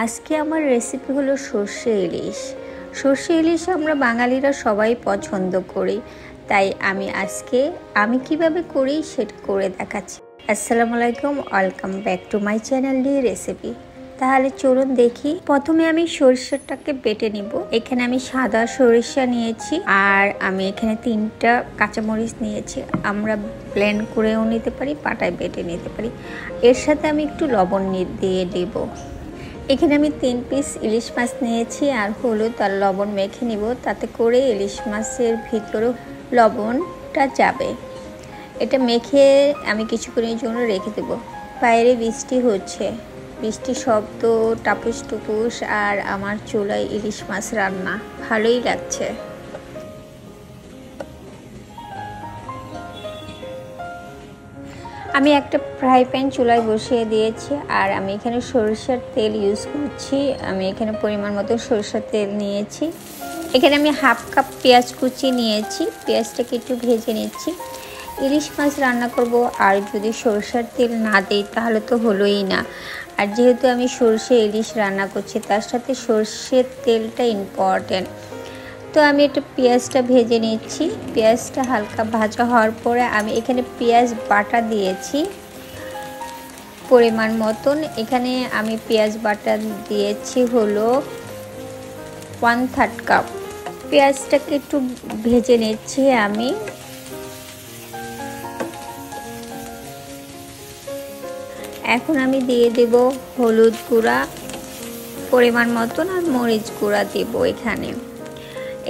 আজকে আমার রেসিপি হলো সর্ষে ইলিশ। সর্ষে ইলিশ আমরা বাঙালিরা সবাই পছন্দ করি, তাই আমি কিভাবে করি সেটা করে দেখাচ্ছি। আসসালামু আলাইকুম, welcome back to my channel D recipe. তাহলে চলুন দেখি। প্রথমে আমি সরিষাটাকে বেটে নিব। এখানে আমি সাদা সরিষা নিয়েছি, আর আমি এখানে 3টা কাঁচামরিচ নিয়েছি। আমরা ব্লেন্ড করেও নিতে পারি, পাটায় বেটে নিতে পারি। এর সাথে আমি একটু লবণ দিয়ে দেব। এখানে আমি 3 পিস ইলিশ মাছ নিয়েছি, আর হলুদ আর লবণ মেখে নিব, তাতে করে ইলিশ মাছের ভিতরে লবণটা যাবে। এটা মেখে আমি কিছুক্ষণের জন্য রেখে দেব। বাইরে বৃষ্টি হচ্ছে, বৃষ্টির শব্দ টাপুস টুপুস, আর আমার চুলায় ইলিশ মাছ রান্না ভালোই লাগছে। আমি একটা ফ্রাই প্যান চুলায় বসিয়ে দিয়েছি, আর আমি এখানে সরিষার তেল ইউজ করছি। আমি এখানে পরিমাণ মতো সরিষার তেল নিয়েছি। এখানে আমি হাফ কাপ পেঁয়াজ কুচি নিয়েছি, পেঁয়াজটাকে একটু ভেজে নিচ্ছি। ইলিশ মাছ রান্না করব, আর যদি সরিষার তেল না দিই তাহলে তো হলোই না। আর যেহেতু আমি সরষে ইলিশ রান্না করছি, তার সাথে সরষের তেলটা ইম্পর্টেন্ট। তো আমি একটু পেঁয়াজটা ভেজে নিচ্ছি। পেঁয়াজটা হালকা ভাজা হওয়ার পরে আমি এখানে পেঁয়াজ বাটা দিয়েছি পরিমাণ মতন। এখানে আমি পেঁয়াজ বাটা দিয়েছি হলো 1/3 কাপ। পেঁয়াজটাকে একটু ভেজে নিচ্ছি আমি। এখন আমি দিয়ে দেব হলুদ গুঁড়া পরিমাণ মতন, আর মরিচ গুঁড়া দেব।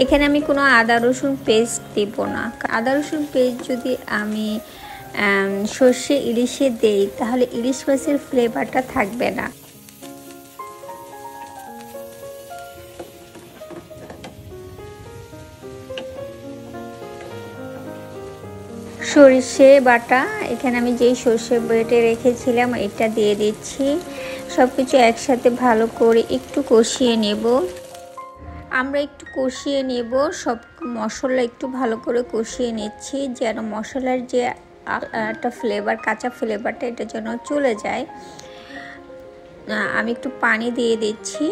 এখানে আমি কোনো আদা রসুন পেস্ট দেব না। আদা রসুন পেস্ট যদি আমি সর্ষে ইলিশে দেই তাহলে ইলিশ মাছের ফ্লেভারটা থাকবে না। সরষে বাটা, এখানে আমি যেই সর্ষে বেটে রেখেছিলাম এটা দিয়ে দিচ্ছি। সব কিছু একসাথে ভালো করে একটু কষিয়ে নেব। আমরা একটু কষিয়ে নেব, সব মশলা একটু ভালো করে কষিয়ে নিচ্ছি, যেন মশলার যে একটা ফ্লেভার, কাঁচা ফ্লেভারটা এটা যেন চলে যায়। আমি একটু পানি দিয়ে দিচ্ছি।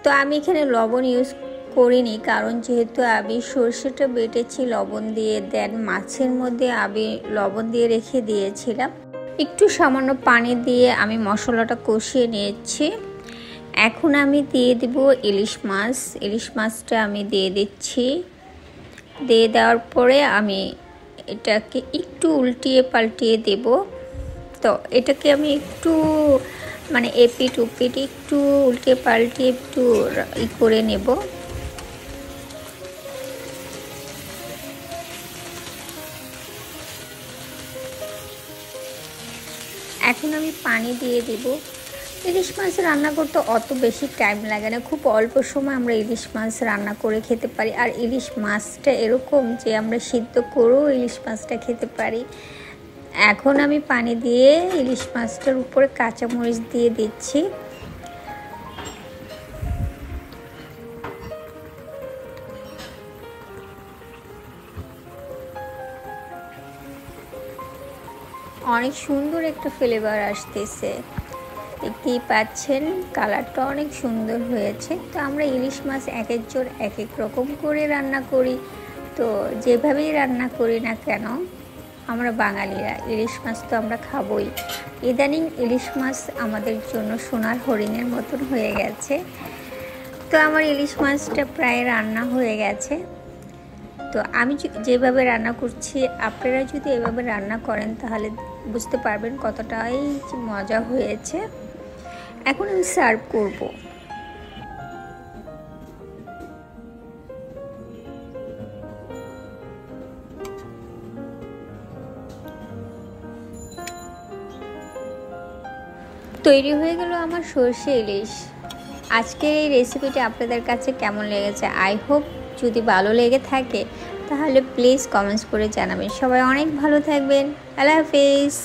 তো আমি এখানে লবণ ইউজ করিনি, কারণ যেহেতু আমি সর্ষেটা বেটেছি লবণ দিয়ে, দেন মাছের মধ্যে আমি লবণ দিয়ে রেখে দিয়েছিলাম। একটু সামান্য পানি দিয়ে আমি মশলাটা কষিয়ে নিয়েছি। এখন আমি দিয়ে দেব ইলিশ মাছ। ইলিশ মাছটা আমি দিয়ে দিচ্ছি। দিয়ে দেওয়ার পরে আমি এটাকে একটু উল্টিয়ে পাল্টিয়ে দেব। তো এটাকে আমি একটু এপিট উপিট একটু উল্টে পাল্টিয়ে একটু করে নেব। এখন আমি পানি দিয়ে দেব। ইলিশ মাছ রান্না করতে অত বেশি টাইম লাগে না, খুব অল্প সময় আমরা ইলিশ মাছ রান্না করে খেতে পারি। আর ইলিশ মাছটা এরকম যে আমরা সিদ্ধ করেও ইলিশ মাছটা খেতে পারি। এখন আমি পানি দিয়ে ইলিশ মাছটার উপরে কাঁচামরিচ দিয়ে দিচ্ছি। অনেক সুন্দর একটা ফ্লেভার আসতেছে, দেখতেই পাচ্ছেন কালারটা অনেক সুন্দর হয়েছে। তো আমরা ইলিশ মাছ এক একজন এক এক রকম করে রান্না করি। তো যেভাবেই রান্না করি না কেন, আমরা বাঙালিরা ইলিশ মাছ তো আমরা খাবই। ইদানিং ইলিশ মাছ আমাদের জন্য সোনার হরিণের মতন হয়ে গেছে। তো আমার ইলিশ মাছটা প্রায় রান্না হয়ে গেছে। তো আমি যেভাবে রান্না করছি, আপনারা যদি এভাবে রান্না করেন তাহলে বুঝতে পারবেন কতটাই মজা হয়েছে। এখন আমি সার্ভ করব। তৈরি হয়ে গেল আমার সর্ষে ইলিশ। আজকের এই রেসিপিটি আপনাদের কাছে কেমন লেগেছে? আই হোপ যদি ভালো লেগে থাকে তাহলে প্লিজ কমেন্টস করে জানাবেন। সবাই অনেক ভালো থাকবেন। আল্লাহ হাফেজ।